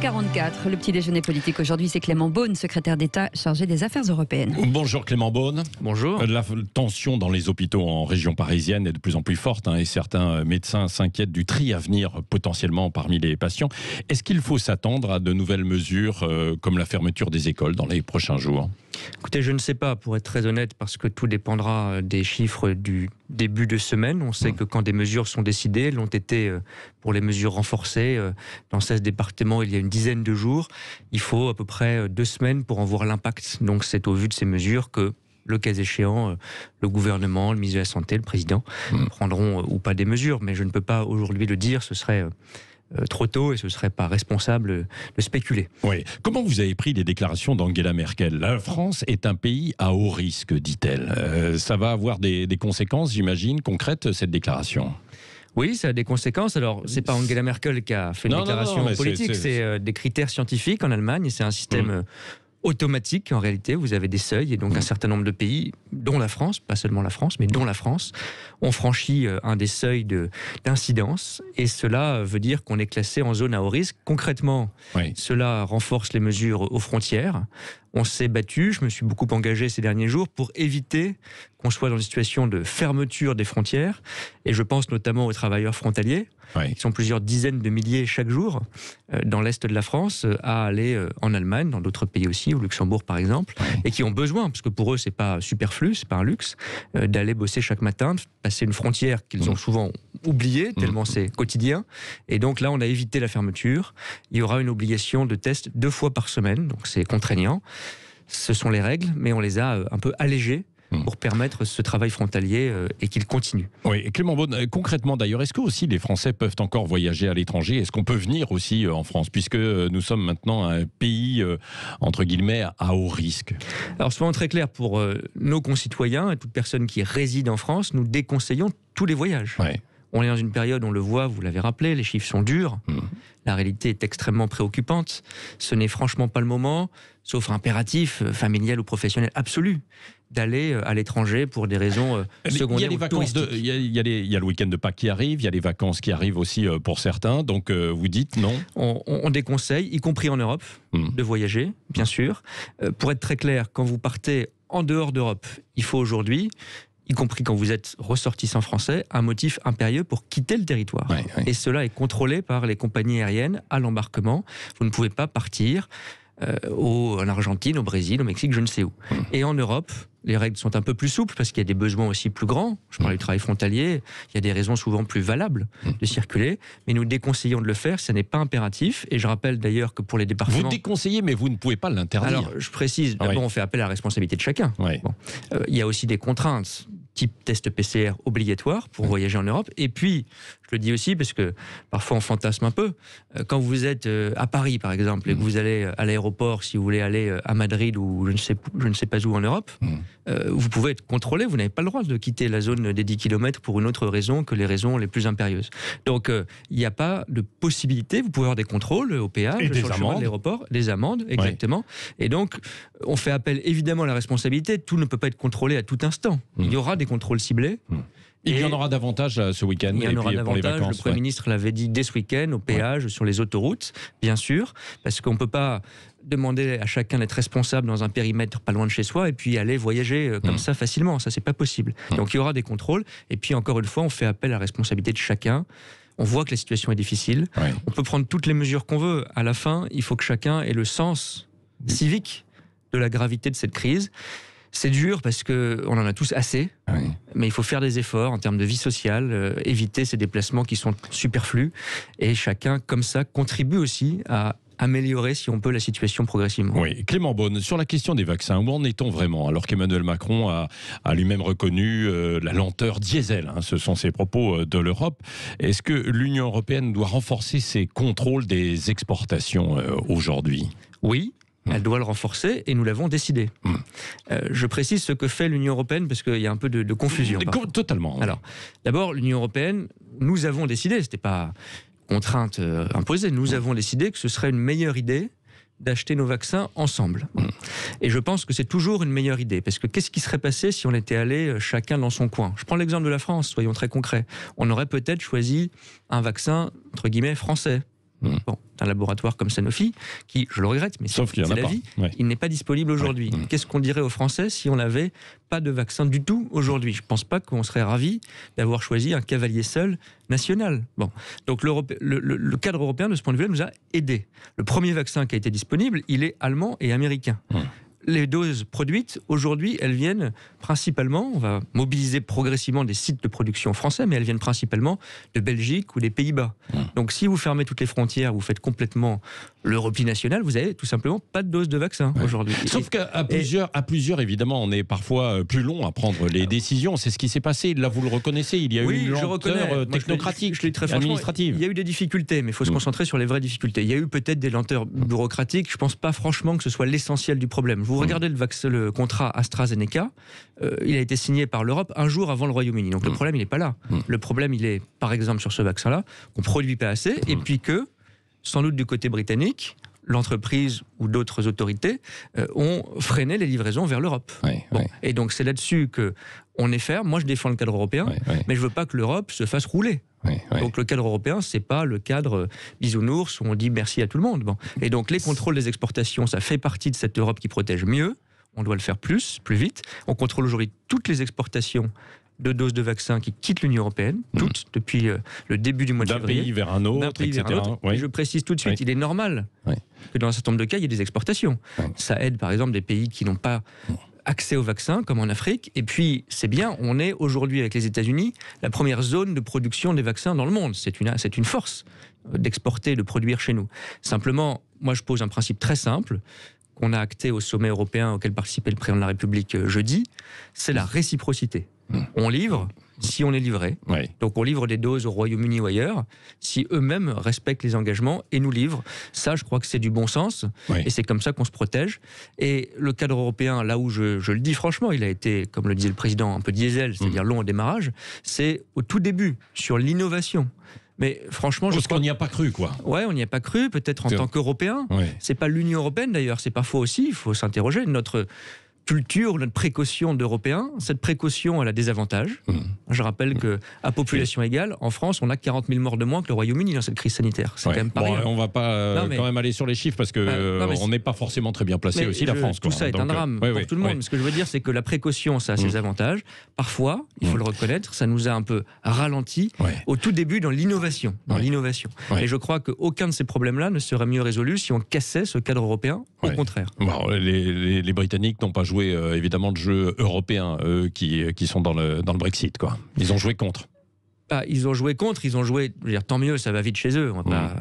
6h44, le petit déjeuner politique aujourd'hui, c'est Clément Beaune, secrétaire d'État chargé des affaires européennes. Bonjour Clément Beaune. Bonjour. La tension dans les hôpitaux en région parisienne est de plus en plus forte et certains médecins s'inquiètent du tri à venir potentiellement parmi les patients. Est-ce qu'il faut s'attendre à de nouvelles mesures comme la fermeture des écoles dans les prochains jours ? Écoutez, je ne sais pas, pour être très honnête, parce que tout dépendra des chiffres du début de semaine. On sait que quand des mesures sont décidées, elles l'ont été pour les mesures renforcées. Dans 16 départements, il y a une dizaine de jours. Il faut à peu près 2 semaines pour en voir l'impact. Donc c'est au vu de ces mesures que, le cas échéant, le gouvernement, le ministre de la Santé, le président prendront ou pas des mesures. Mais je ne peux pas aujourd'hui le dire, ce serait trop tôt et ce ne serait pas responsable de spéculer. Oui. Comment vous avez pris les déclarations d'Angela Merkel ? La France est un pays à haut risque, dit-elle. Ça va avoir des conséquences, j'imagine, concrètes, cette déclaration ? Oui, ça a des conséquences. Alors, c'est pas Angela Merkel qui a fait une déclaration politique, c'est des critères scientifiques en Allemagne et c'est un système automatique en réalité. Vous avez des seuils et donc un certain nombre de pays, dont la France, pas seulement la France, mais dont la France, ont franchi un des seuils d'incidence et cela veut dire qu'on est classé en zone à haut risque. Concrètement, cela renforce les mesures aux frontières. On s'est battu, je me suis beaucoup engagé ces derniers jours pour éviter qu'on soit dans une situation de fermeture des frontières. Et je pense notamment aux travailleurs frontaliers, qui sont plusieurs dizaines de milliers chaque jour dans l'Est de la France, à aller en Allemagne, dans d'autres pays aussi, au Luxembourg par exemple, et qui ont besoin, parce que pour eux c'est pas superflu, c'est pas un luxe, d'aller bosser chaque matin, de passer une frontière qu'ils ont souvent oubliée, tellement c'est quotidien. Et donc là on a évité la fermeture. Il y aura une obligation de test 2 fois par semaine, donc c'est contraignant. Ce sont les règles, mais on les a un peu allégées pour permettre ce travail frontalier et qu'il continue. Oui, Clément Beaune, concrètement d'ailleurs, est-ce que aussi les Français peuvent encore voyager à l'étranger ? Est-ce qu'on peut venir aussi en France, puisque nous sommes maintenant un pays, entre guillemets, à haut risque ? Alors soyons très clairs, pour nos concitoyens et toute personne qui réside en France, nous déconseillons tous les voyages. On est dans une période, on le voit, vous l'avez rappelé, les chiffres sont durs, la réalité est extrêmement préoccupante. Ce n'est franchement pas le moment, sauf impératif familial ou professionnel absolu, d'aller à l'étranger pour des raisons secondaires ou touristiques. Il y a le week-end de Pâques qui arrive, il y a les vacances qui arrivent aussi pour certains, donc vous dites non ? On déconseille, y compris en Europe, de voyager, bien sûr. Pour être très clair, quand vous partez en dehors d'Europe, il faut aujourd'hui, y compris quand vous êtes ressortissant français, un motif impérieux pour quitter le territoire. Et cela est contrôlé par les compagnies aériennes à l'embarquement. Vous ne pouvez pas partir en Argentine, au Brésil, au Mexique, je ne sais où. Et en Europe, les règles sont un peu plus souples parce qu'il y a des besoins aussi plus grands. Je parlais du travail frontalier, il y a des raisons souvent plus valables de circuler, mais nous déconseillons de le faire, ce n'est pas impératif. Et je rappelle d'ailleurs que pour les départements... Vous déconseillez, mais vous ne pouvez pas l'interdire. Alors, je précise, d'abord on fait appel à la responsabilité de chacun. Il y a aussi des contraintes, type test PCR obligatoire pour voyager en Europe. Et puis, je le dis aussi parce que parfois on fantasme un peu, quand vous êtes à Paris par exemple et que vous allez à l'aéroport, si vous voulez aller à Madrid ou je ne sais pas où en Europe, vous pouvez être contrôlé, vous n'avez pas le droit de quitter la zone des 10 km pour une autre raison que les raisons les plus impérieuses. Donc il n'y a pas de possibilité, vous pouvez avoir des contrôles au péage, sur le chemin de l'aéroport, des amendes, exactement. Et donc on fait appel évidemment à la responsabilité, tout ne peut pas être contrôlé à tout instant. Il y aura des contrôles ciblés. Il y en aura davantage ce week-end. Il y en aura davantage, pour les vacances, le Premier ministre l'avait dit dès ce week-end, au péage, sur les autoroutes, bien sûr, parce qu'on ne peut pas demander à chacun d'être responsable dans un périmètre pas loin de chez soi et puis aller voyager comme ça facilement, ça c'est pas possible. Donc il y aura des contrôles et puis encore une fois on fait appel à la responsabilité de chacun. On voit que la situation est difficile, on peut prendre toutes les mesures qu'on veut, à la fin il faut que chacun ait le sens civique de la gravité de cette crise. C'est dur parce qu'on en a tous assez, mais il faut faire des efforts en termes de vie sociale, éviter ces déplacements qui sont superflus, et chacun, comme ça, contribue aussi à améliorer, si on peut, la situation progressivement. Oui, Clément Beaune, sur la question des vaccins, où en est-on vraiment ? Alors qu'Emmanuel Macron a lui-même reconnu la lenteur diesel, ce sont ses propos de l'Europe. Est-ce que l'Union européenne doit renforcer ses contrôles des exportations aujourd'hui ? Oui. Elle doit le renforcer et nous l'avons décidé. Je précise ce que fait l'Union européenne parce qu'il y a un peu de confusion. Totalement. Alors, d'abord, l'Union européenne, nous avons décidé, ce n'était pas contrainte imposée, nous avons décidé que ce serait une meilleure idée d'acheter nos vaccins ensemble. Et je pense que c'est toujours une meilleure idée, parce que qu'est-ce qui serait passé si on était allé chacun dans son coin ? Je prends l'exemple de la France, soyons très concrets. On aurait peut-être choisi un vaccin, entre guillemets, français. Bon, un laboratoire comme Sanofi, qui, je le regrette, mais sauf qu'il y en a la pas. vie, Ouais. il n'est pas disponible aujourd'hui. Ouais. Qu'est-ce qu'on dirait aux Français si on n'avait pas de vaccin du tout aujourd'hui? Je ne pense pas qu'on serait ravis d'avoir choisi un cavalier seul national. Bon. Donc le cadre européen, de ce point de vue-là, nous a aidés. Le premier vaccin qui a été disponible, il est allemand et américain. Les doses produites, aujourd'hui, elles viennent principalement, on va mobiliser progressivement des sites de production français, mais elles viennent principalement de Belgique ou des Pays-Bas. Donc si vous fermez toutes les frontières, vous faites complètement le repli national, vous n'avez tout simplement pas de dose de vaccin aujourd'hui. Sauf qu'à plusieurs, évidemment, on est parfois plus long à prendre les décisions. C'est ce qui s'est passé. Là, vous le reconnaissez, il y a eu une lenteur technocratique, je le dis très franchement, administrative. Il y a eu des difficultés, mais il faut se concentrer sur les vraies difficultés. Il y a eu peut-être des lenteurs bureaucratiques. Je ne pense pas franchement que ce soit l'essentiel du problème. Vous regardez le contrat AstraZeneca, il a été signé par l'Europe un jour avant le Royaume-Uni. Donc le problème, il n'est pas là. Le problème, il est, par exemple, sur ce vaccin-là, qu'on ne produit pas assez, et puis que, sans doute du côté britannique, l'entreprise ou d'autres autorités ont freiné les livraisons vers l'Europe. Et donc c'est là-dessus qu'on est ferme. Moi, je défends le cadre européen, mais je ne veux pas que l'Europe se fasse rouler. Donc le cadre européen, c'est pas le cadre bisounours où on dit merci à tout le monde. Bon. Et donc les contrôles des exportations, ça fait partie de cette Europe qui protège mieux. On doit le faire plus vite. On contrôle aujourd'hui toutes les exportations de doses de vaccins qui quittent l'Union européenne, toutes, depuis le début du mois de février. D'un pays vers un autre, etc. Et je précise tout de suite, il est normal que dans un certain nombre de cas, il y ait des exportations. Ça aide par exemple des pays qui n'ont pas accès au vaccin, comme en Afrique. Et puis, c'est bien, on est aujourd'hui avec les États-Unis la première zone de production des vaccins dans le monde. C'est une force d'exporter, de produire chez nous. Simplement, moi je pose un principe très simple, qu'on a acté au sommet européen auquel participait le président de la République jeudi, c'est la réciprocité. On livre si on est livré. Donc on livre des doses au Royaume-Uni ou ailleurs, si eux-mêmes respectent les engagements et nous livrent. Ça, je crois que c'est du bon sens, et c'est comme ça qu'on se protège. Et le cadre européen, là où je le dis franchement, il a été, comme le disait le président, un peu diesel, c'est-à-dire long au démarrage, c'est au tout début, sur l'innovation. Mais franchement, parce qu'on n'y a pas cru, quoi. Ouais, on n'y a pas cru, peut-être en tant qu'Européens. C'est pas l'Union européenne d'ailleurs, c'est parfois aussi, il faut s'interroger, notre culture, notre précaution d'Européens. Cette précaution, elle a des avantages. Je rappelle qu'à population égale, en France, on a 40 000 morts de moins que le Royaume-Uni dans cette crise sanitaire. C'est quand même pas rien. On va pas quand même aller sur les chiffres parce qu'on n'est pas forcément très bien placé aussi, la France. Tout ça est un drame pour tout le monde. Mais ce que je veux dire, c'est que la précaution, ça a ses avantages. Parfois, il faut le reconnaître, ça nous a un peu ralenti au tout début dans l'innovation. Et je crois qu'aucun de ces problèmes-là ne serait mieux résolu si on cassait ce cadre européen. Au contraire. Bon, les Britanniques n'ont pas joué évidemment de jeux européens qui sont dans le Brexit, quoi. Ils ont joué contre. Ils ont joué contre, je veux dire, tant mieux, ça va vite chez eux, on va pas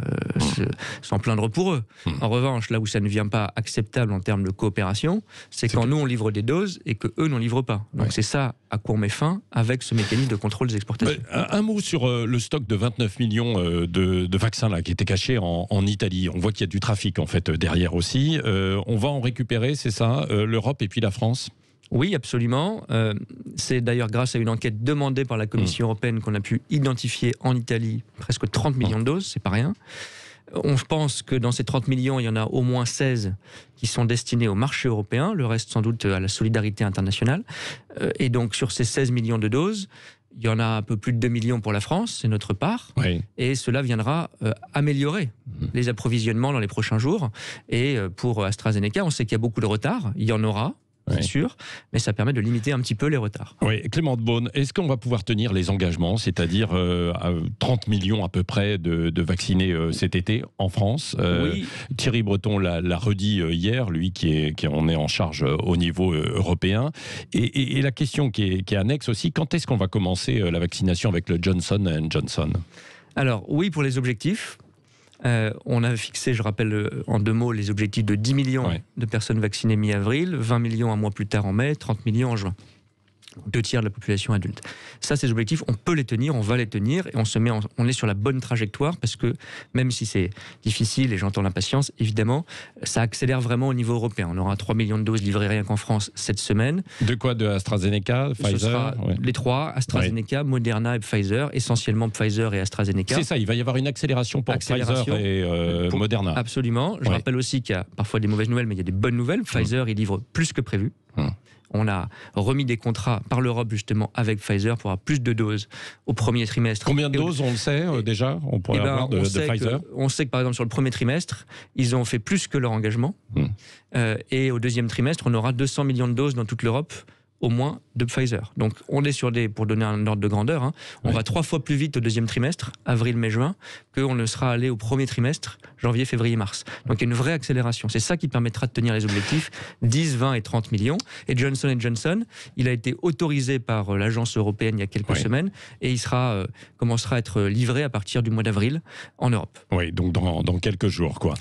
s'en plaindre pour eux. En revanche, là où ça ne vient pas acceptable en termes de coopération, c'est quand nous on livre des doses et que eux n'en livrent pas. Donc c'est ça à quoi on met fin avec ce mécanisme de contrôle des exportations. Un mot sur le stock de 29 millions de vaccins là, qui était caché en Italie. On voit qu'il y a du trafic en fait derrière aussi. On va en récupérer, c'est ça, l'Europe et puis la France ? Oui, absolument. C'est d'ailleurs grâce à une enquête demandée par la Commission européenne qu'on a pu identifier en Italie presque 30 millions de doses, c'est pas rien. On pense que dans ces 30 millions, il y en a au moins 16 qui sont destinés au marché européen, le reste sans doute à la solidarité internationale. Et donc sur ces 16 millions de doses, il y en a un peu plus de 2 millions pour la France, c'est notre part. Et cela viendra améliorer les approvisionnements dans les prochains jours. Et pour AstraZeneca, on sait qu'il y a beaucoup de retard, il y en aura. C'est sûr, mais ça permet de limiter un petit peu les retards. Oui, Clément de Beaune, est-ce qu'on va pouvoir tenir les engagements, c'est-à-dire 30 millions à peu près de vaccinés cet été en France? Thierry Breton l'a redit hier, lui qui en est en charge au niveau européen. Et la question qui est annexe aussi, quand est-ce qu'on va commencer la vaccination avec le Johnson & Johnson? Alors oui, pour les objectifs. On a fixé, je rappelle en 2 mots, les objectifs de 10 millions de personnes vaccinées mi-avril, 20 millions un mois plus tard en mai, 30 millions en juin. 2 tiers de la population adulte. Ça, ces objectifs, on peut les tenir, on va les tenir, et on est sur la bonne trajectoire, parce que même si c'est difficile, et j'entends l'impatience, évidemment, ça accélère vraiment au niveau européen. On aura 3 millions de doses livrées rien qu'en France cette semaine. De quoi? De AstraZeneca, Pfizer? Ce sera les 3, AstraZeneca, Moderna et Pfizer, essentiellement Pfizer et AstraZeneca. C'est ça, il va y avoir une accélération pour Pfizer et Moderna. Absolument. Je rappelle aussi qu'il y a parfois des mauvaises nouvelles, mais il y a des bonnes nouvelles. Pfizer, il livre plus que prévu. On a remis des contrats par l'Europe justement avec Pfizer pour avoir plus de doses au premier trimestre. Combien de doses, on le sait déjà, on pourrait avoir de Pfizer? On sait que par exemple sur le premier trimestre, ils ont fait plus que leur engagement. Et au deuxième trimestre, on aura 200 millions de doses dans toute l'Europe, au moins de Pfizer. Donc on est sur pour donner un ordre de grandeur, on va 3 fois plus vite au deuxième trimestre, avril, mai, juin, qu'on ne sera allé au premier trimestre, janvier, février, mars. Donc il y a une vraie accélération. C'est ça qui permettra de tenir les objectifs 10, 20 et 30 millions. Et Johnson & Johnson, il a été autorisé par l'agence européenne il y a quelques semaines et il commencera à être livré à partir du mois d'avril en Europe. Oui, donc dans quelques jours, quoi.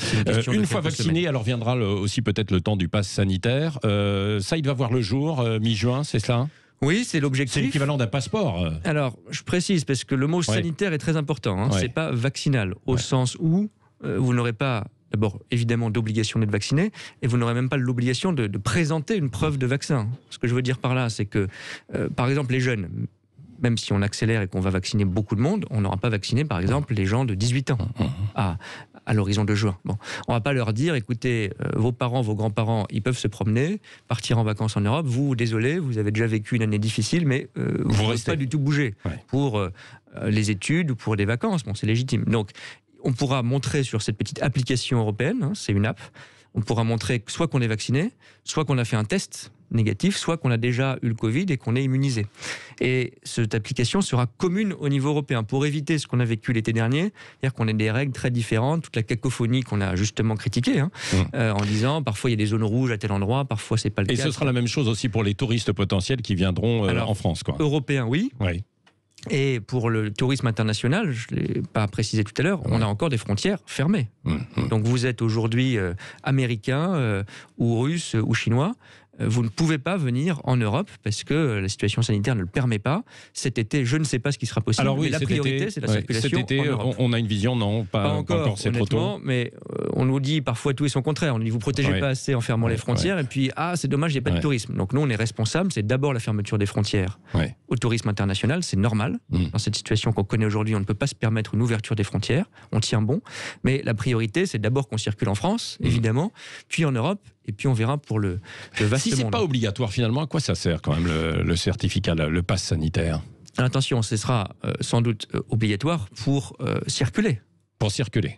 Une fois vacciné, alors viendra aussi peut-être le temps du pass sanitaire. Ça, il va voir le jour mi-juin. C'est cela? Oui, c'est l'objectif. C'est l'équivalent d'un passeport. Alors, je précise, parce que le mot sanitaire est très important. C'est pas vaccinal, au sens où vous n'aurez pas, d'abord, évidemment, d'obligation d'être vacciné, et vous n'aurez même pas l'obligation de présenter une preuve de vaccin. Ce que je veux dire par là, c'est que, par exemple, les jeunes, même si on accélère et qu'on va vacciner beaucoup de monde, on n'aura pas vacciné, par exemple, les gens de 18 ans à l'horizon de juin. Bon, on ne va pas leur dire, écoutez, vos parents, vos grands-parents, ils peuvent se promener, partir en vacances en Europe. Vous, désolé, vous avez déjà vécu une année difficile, mais vous ne pouvez pas du tout bouger pour les études ou pour des vacances. Bon, c'est légitime. Donc, on pourra montrer sur cette petite application européenne, c'est une app, on pourra montrer soit qu'on est vacciné, soit qu'on a fait un test négatif, soit qu'on a déjà eu le Covid et qu'on est immunisé. Et cette application sera commune au niveau européen pour éviter ce qu'on a vécu l'été dernier, c'est-à-dire qu'on ait des règles très différentes, toute la cacophonie qu'on a justement critiquée, en disant parfois il y a des zones rouges à tel endroit, parfois c'est pas le cas. Et ce sera la même chose aussi pour les touristes potentiels qui viendront en France, quoi. Européens, oui. Et pour le tourisme international, je ne l'ai pas précisé tout à l'heure, on a encore des frontières fermées. Donc vous êtes aujourd'hui américain ou russe ou chinois, vous ne pouvez pas venir en Europe parce que la situation sanitaire ne le permet pas. Cet été, je ne sais pas ce qui sera possible. Alors oui, mais la priorité, c'est la circulation. Cet été, en Europe. On a une vision, non, pas encore, c'est trop tôt. Mais on nous dit parfois tout et son contraire. On nous dit vous protégez pas assez en fermant les frontières et puis c'est dommage, il n'y a pas de tourisme. Donc nous, on est responsable. C'est d'abord la fermeture des frontières au tourisme international. C'est normal. Dans cette situation qu'on connaît aujourd'hui, on ne peut pas se permettre une ouverture des frontières. On tient bon. Mais la priorité, c'est d'abord qu'on circule en France, évidemment, puis en Europe. Et puis on verra pour le vaste monde. Si c'est pas obligatoire finalement, à quoi ça sert quand même le certificat, le pass sanitaire? Attention, ce sera sans doute obligatoire pour circuler. Pour circuler.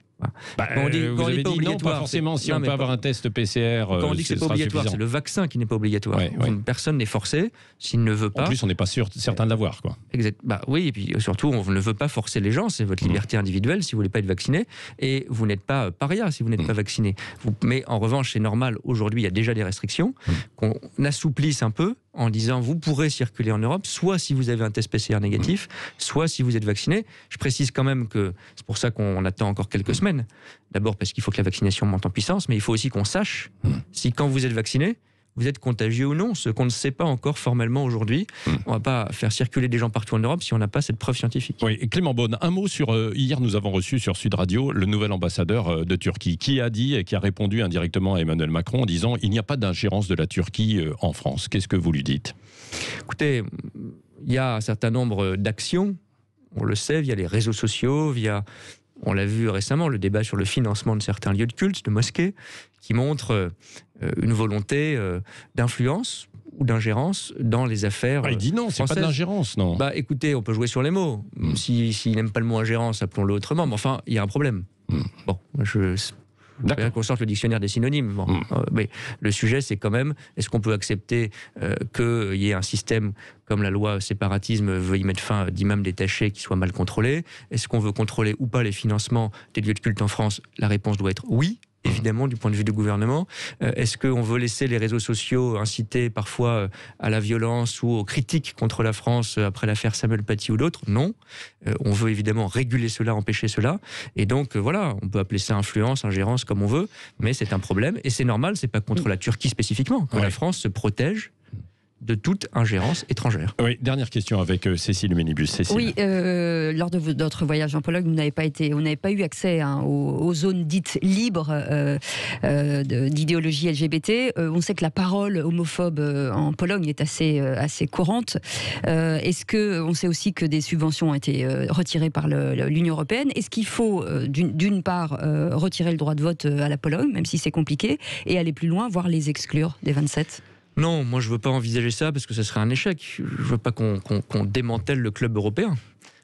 Quand on dit, vous avez dit non, pas forcément. Si on peut avoir un test PCR, quand on dit que c'est pas obligatoire, c'est le vaccin qui n'est pas obligatoire. Personne n'est forcé s'il ne veut pas. En plus, on n'est pas certain de l'avoir, quoi. Exact. Oui, et puis surtout, on ne veut pas forcer les gens. C'est votre liberté individuelle si vous voulez pas être vacciné, et vous n'êtes pas paria si vous n'êtes pas vacciné. Mais en revanche, c'est normal. Aujourd'hui, il y a déjà des restrictions qu'on assouplisse un peu en disant vous pourrez circuler en Europe, soit si vous avez un test PCR négatif, soit si vous êtes vacciné. Je précise quand même que c'est pour ça qu'on attend encore quelques semaines. D'abord parce qu'il faut que la vaccination monte en puissance, mais il faut aussi qu'on sache si quand vous êtes vacciné, vous êtes contagieux ou non, ce qu'on ne sait pas encore formellement aujourd'hui. On ne va pas faire circuler des gens partout en Europe si on n'a pas cette preuve scientifique. Oui, et Clément Beaune, un mot sur... hier, nous avons reçu sur Sud Radio le nouvel ambassadeur de Turquie qui a dit et qui a répondu indirectement à Emmanuel Macron en disant « Il n'y a pas d'ingérence de la Turquie en France ». Qu'est-ce que vous lui dites? Écoutez, il y a un certain nombre d'actions, on le sait, via les réseaux sociaux, on l'a vu récemment, le débat sur le financement de certains lieux de culte, de mosquées, qui montre une volonté d'influence ou d'ingérence dans les affaires il dit non, c'est pas de l'ingérence, non. Écoutez, on peut jouer sur les mots. S'il n'aime pas le mot ingérence, appelons-le autrement. Mais enfin, il y a un problème. Bon, D'accord. Qu'on sorte le dictionnaire des synonymes. Mais le sujet, c'est quand même, est-ce qu'on peut accepter qu'il y ait un système comme la loi séparatisme veut y mettre fin d'imams détachés qui soit mal contrôlé? Est-ce qu'on veut contrôler ou pas les financements des lieux de culte en France? La réponse doit être oui. Évidemment, du point de vue du gouvernement. Est-ce qu'on veut laisser les réseaux sociaux inciter parfois à la violence ou aux critiques contre la France après l'affaire Samuel Paty ou d'autres? Non. On veut évidemment réguler cela, empêcher cela. Et donc, voilà, on peut appeler ça influence, ingérence, comme on veut, mais c'est un problème. Et c'est normal, c'est pas contre la Turquie spécifiquement. Quand la France se protège de toute ingérence étrangère. Oui, dernière question avec Cécile Ménibus. Cécile. Oui, lors de votre voyage en Pologne, vous n'avez pas eu accès aux zones dites libres d'idéologie LGBT. On sait que la parole homophobe en Pologne est assez courante. On sait aussi que des subventions ont été retirées par l'Union européenne. Est-ce qu'il faut, d'une part, retirer le droit de vote à la Pologne, même si c'est compliqué, et aller plus loin, voire les exclure des 27 ? Non, moi je ne veux pas envisager ça parce que ce serait un échec. Je ne veux pas qu'on démantèle le club européen.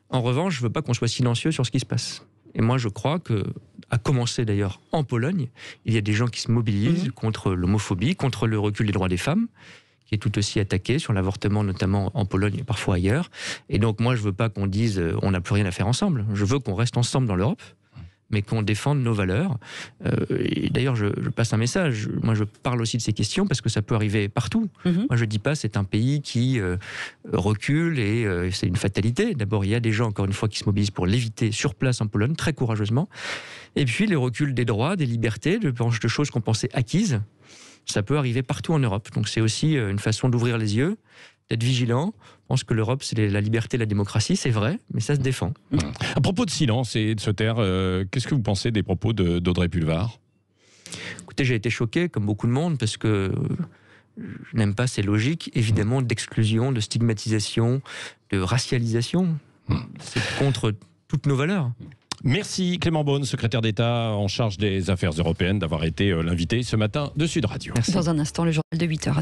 En revanche, je ne veux pas qu'on soit silencieux sur ce qui se passe. Et moi je crois que, à commencer d'ailleurs en Pologne, il y a des gens qui se mobilisent contre l'homophobie, contre le recul des droits des femmes, qui est tout aussi attaqué sur l'avortement, notamment en Pologne et parfois ailleurs. Et donc moi je ne veux pas qu'on dise on n'a plus rien à faire ensemble. Je veux qu'on reste ensemble dans l'Europe, mais qu'on défende nos valeurs. Et d'ailleurs, je passe un message. Moi, je parle aussi de ces questions parce que ça peut arriver partout. Moi, je ne dis pas c'est un pays qui recule et c'est une fatalité. D'abord, il y a des gens, encore une fois, qui se mobilisent pour l'éviter sur place en Pologne, très courageusement. Et puis, les reculs des droits, des libertés, de choses qu'on pensait acquises, ça peut arriver partout en Europe. Donc, c'est aussi une façon d'ouvrir les yeux, d'être vigilant. Je pense que l'Europe, c'est la liberté, la démocratie, c'est vrai, mais ça se défend. À propos de silence et de se taire, qu'est-ce que vous pensez des propos d'Audrey Pulvar ? Écoutez, j'ai été choqué, comme beaucoup de monde, parce que je n'aime pas ces logiques, évidemment, d'exclusion, de stigmatisation, de racialisation. C'est contre toutes nos valeurs. Merci Clément Beaune, secrétaire d'État en charge des affaires européennes, d'avoir été l'invité ce matin de Sud Radio. Merci. Dans un instant, le journal de 8h.